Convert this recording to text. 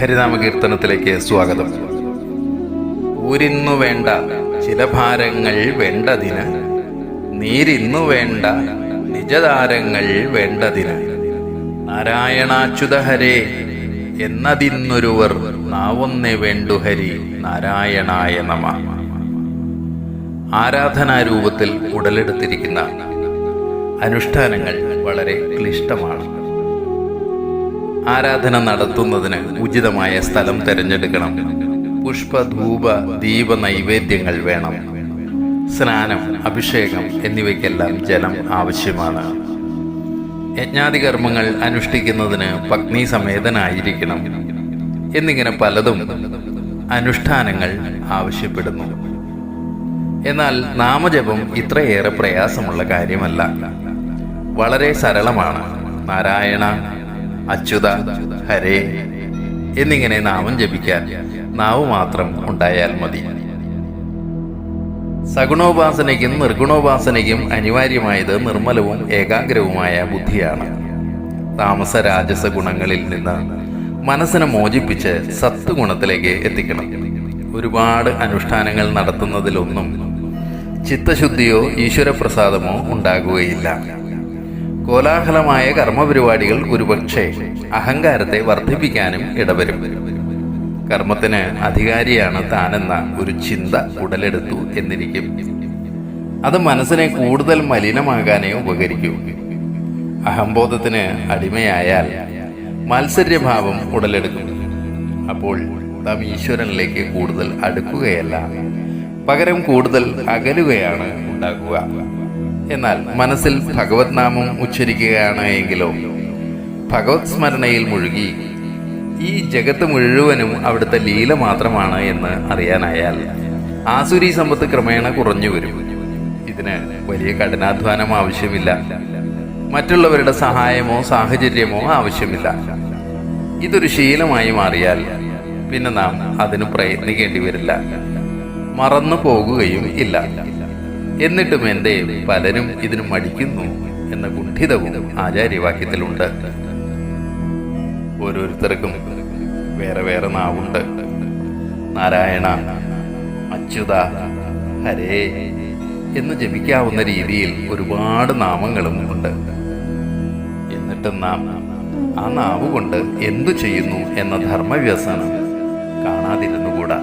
ഹരിനാമകീർത്തനത്തിലേക്ക് സ്വാഗതം. ഊരിന്നു വേണ്ട ചില ഭാരങ്ങൾ വേണ്ടതിന്, നീരിന്നു വേണ്ട നിജതാരങ്ങൾ വേണ്ടതിന്, നാരായണാച്യുത ഹരേ എന്നതിന്നൊരുവർ നാവൊന്നേ വേണ്ടു ഹരി നാരായണായ നമ. ആരാധനാരൂപത്തിൽ ഉടലെടുത്തിരിക്കുന്ന അനുഷ്ഠാനങ്ങൾ വളരെ ക്ലിഷ്ടമാണ്. ആരാധന നടത്തുന്നതിന് ഉചിതമായ സ്ഥലം തിരഞ്ഞെടുക്കണം. പുഷ്പ, ധൂപ, ദീപ നൈവേദ്യങ്ങൾ വേണം. സ്നാനം, അഭിഷേകം എന്നിവയ്ക്കെല്ലാം ജലം ആവശ്യമാണ്. യജ്ഞാതി കർമ്മങ്ങൾ അനുഷ്ഠിക്കുന്നതിന് പത്നി സമേതനായിരിക്കണം. എന്നിങ്ങനെ പലതും അനുഷ്ഠാനങ്ങൾ ആവശ്യപ്പെടുന്നു. എന്നാൽ നാമജപം ഇത്രയേറെ പ്രയാസമുള്ള കാര്യമല്ല. വളരെ സരളമാണ്. നാരായണ, അച്യുത, ഹരേ എന്നിങ്ങനെ നാമം ജപിക്കാൻ നാവ് മാത്രം ഉണ്ടായാൽ മതി. സഗുണോപാസനയ്ക്കും നിർഗുണോപാസനയ്ക്കും അനിവാര്യമായത് നിർമ്മലവും ഏകാഗ്രവുമായ ബുദ്ധിയാണ്. താമസ രാജസ ഗുണങ്ങളിൽ നിന്ന് മനസ്സിനെ മോചിപ്പിച്ച് സത്ത് ഗുണത്തിലേക്ക് എത്തിക്കണം. ഒരുപാട് അനുഷ്ഠാനങ്ങൾ നടത്തുന്നതിലൊന്നും ചിത്തശുദ്ധിയോ ഈശ്വരപ്രസാദമോ ഉണ്ടാകുകയില്ല. കോലാഹലമായ കർമ്മപരിപാടികൾ ഒരുപക്ഷെ അഹങ്കാരത്തെ വർദ്ധിപ്പിക്കാനും ഇടവരും. കർമ്മത്തിന് അധികാരിയാണ് താനെന്ന ഒരു ചിന്ത ഉടലെടുത്തു എന്നിരിക്കും. അത് മനസ്സിനെ കൂടുതൽ മലിനമാകാനേ ഉപകരിക്കൂ. അഹംബോധത്തിന് അടിമയായാൽ മാത്സര്യഭാവം ഉടലെടുക്കും. അപ്പോൾ നാം ഈശ്വരനിലേക്ക് കൂടുതൽ അടുക്കുകയല്ല, പകരം കൂടുതൽ അകലുകയാണ് ഉണ്ടാകുക. എന്നാൽ മനസ്സിൽ ഭഗവത് നാമം ഉച്ചരിക്കുകയാണ് എങ്കിലോ, ഭഗവത് സ്മരണയിൽ മുഴുകി ഈ ജഗത്ത് മുഴുവനും അവിടുത്തെ ലീല മാത്രമാണ് എന്ന് അറിയാനായാൽ ആസുരി സമ്പത്ത് ക്രമേണ കുറഞ്ഞു വരും. ഇതിന് വലിയ കഠിനാധ്വാനം ആവശ്യമില്ല. മറ്റുള്ളവരുടെ സഹായമോ സാഹചര്യമോ ആവശ്യമില്ല. ഇതൊരു ശീലമായി മാറിയാൽ പിന്നെ നാം അതിന് പ്രയത്നിക്കേണ്ടി വരില്ല, മറന്നു പോകുകയും ഇല്ല. എന്നിട്ടും എന്തേ പലരും ഇതിന് മടിക്കുന്നു എന്ന കുണ്ഠിതവും ആചാര്യവാക്യത്തിലുണ്ട്. ഓരോരുത്തർക്കും വേറെ വേറെ നാവുണ്ട്. നാരായണ, അച്യുത, ഹരേ എന്ന് ജപിക്കാവുന്ന രീതിയിൽ ഒരുപാട് നാമങ്ങളും ഉണ്ട്. എന്നിട്ടും നാം ആ നാവ് കൊണ്ട് എന്തു ചെയ്യുന്നു എന്ന ധർമ്മവ്യസനം കാണാതിരുന്നുകൂടാ.